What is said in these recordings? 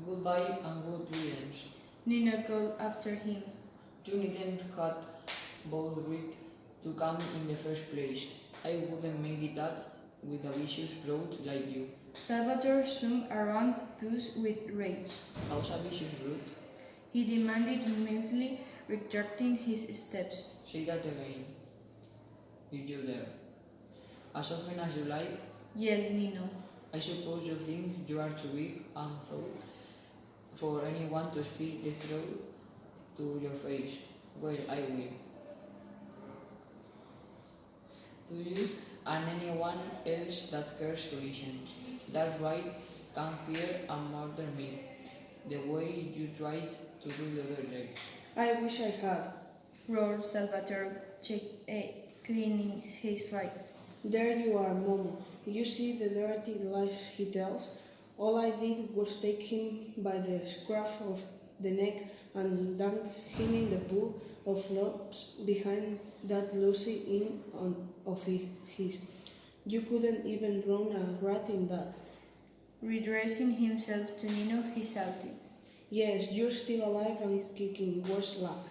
Goodbye and good riddance. Nino called after him. You needn't cut bothered to come in the first place. I wouldn't make it up with a vicious brute like you. Salvatore swung around Puss with rage. How's a vicious brute? He demanded immensely, retracting his steps. Say that again. If you dare. As often as you like. Yelled Nino. I suppose you think you are too big and thought for anyone to speak the truth to your face. Well, I will. To you and anyone else that cares to listen. That's right, come here and murder me, the way you tried to do the other day. I wish I had. Roared Salvatore, cleaning his face. There you are, Momo. You see the dirty lies he tells? All I did was take him by the scruff of the neck and dunk him in the pool of flops behind that Lucy inn of his. You couldn't even run a rat in that. Redressing himself to Nino, he shouted. Yes, you're still alive and kicking, worse luck.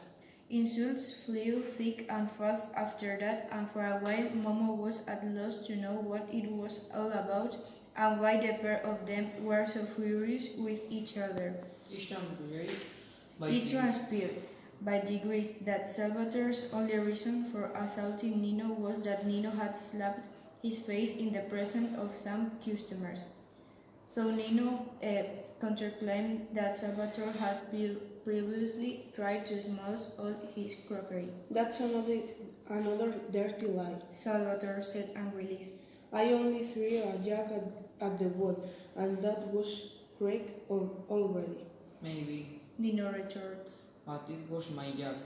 Insults flew thick and fast after that, and for a while Momo was at loss to know what it was all about and why the pair of them were so furious with each other. It transpired by degrees that Salvatore's only reason for assaulting Nino was that Nino had slapped his face in the presence of some customers. Though Nino counterclaimed that Salvatore had previously tried to smash all his crockery. That's another dirty lie, Salvatore said angrily. I only threw a jack at the wall, and that was cracked already. Maybe, Nino retorted. but it was my jack.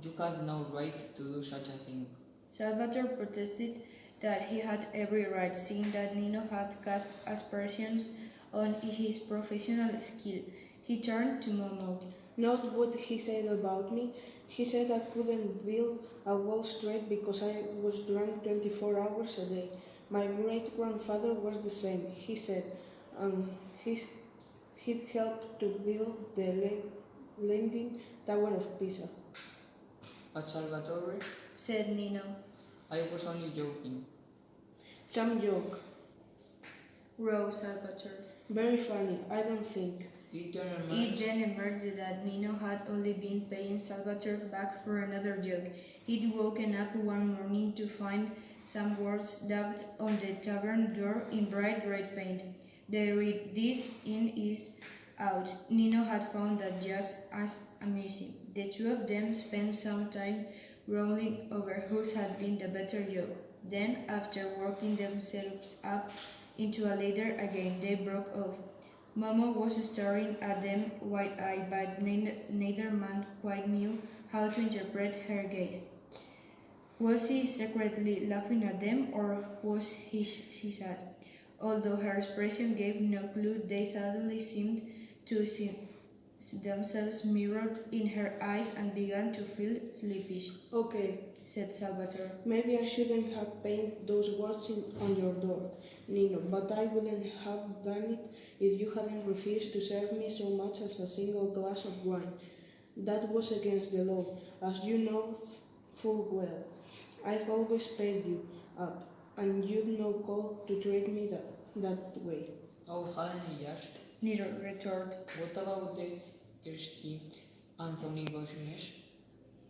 You had no right to do such a thing. Salvatore protested that he had every right, seeing that Nino had cast aspersions on his professional skill. He turned to Momo. Not what he said about me. He said I couldn't build a wall straight because I was drunk 24 hours a day. My great-grandfather was the same, he said, and he'd helped to build the Leaning Tower of Pisa. But Salvatore, Said Nino. I was only joking. Some joke. Roared Salvatore. Very funny, I don't think. It then It then emerged that Nino had only been paying Salvatore back for another joke. He'd woken up one morning to find some words daubed on the tavern door in bright red paint. They read, "This inn is out." Nino had found that just as amusing. The two of them spent some time rolling over whose had been the better joke. Then, after working themselves up into a ladder again, they broke off. Momo was staring at them wide-eyed, but neither man quite knew how to interpret her gaze. Was she secretly laughing at them, or was she sad? Although her expression gave no clue, they suddenly seemed to see themselves mirrored in her eyes and began to feel sleepish. Okay, Said Salvatore. maybe I shouldn't have painted those words on your door, Nino, but I wouldn't have done it if you hadn't refused to serve me so much as a single glass of wine. That was against the law, as you know full well. I've always paid you up, and you've no call to treat me that way. Oh, hadn't I just? Nino retorted. What about the Kirsty Anthony business?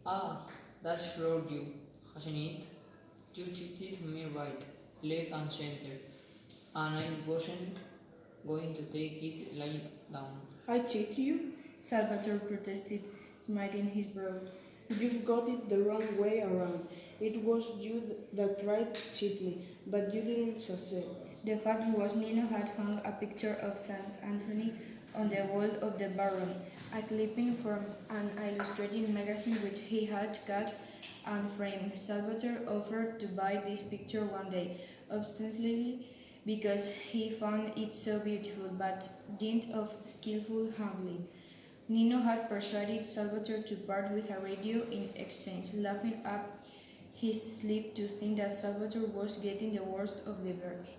Ah, that's floored you, hasn't it? You cheated me right, left and center, and I wasn't going to take it lying down. I cheat you? Salvatore protested, smiting his brow. You've got it the wrong way around. It was you that tried to cheat me, but you didn't succeed. The fact was Nino had hung a picture of St. Anthony on the wall of the barroom, a clipping from an illustrated magazine which he had cut and framed. Salvatore offered to buy this picture one day, ostensibly because he found it so beautiful, but dint of skillful handling. Nino had persuaded Salvatore to part with a radio in exchange, laughing up his sleeve to think that Salvatore was getting the worst of the bargain.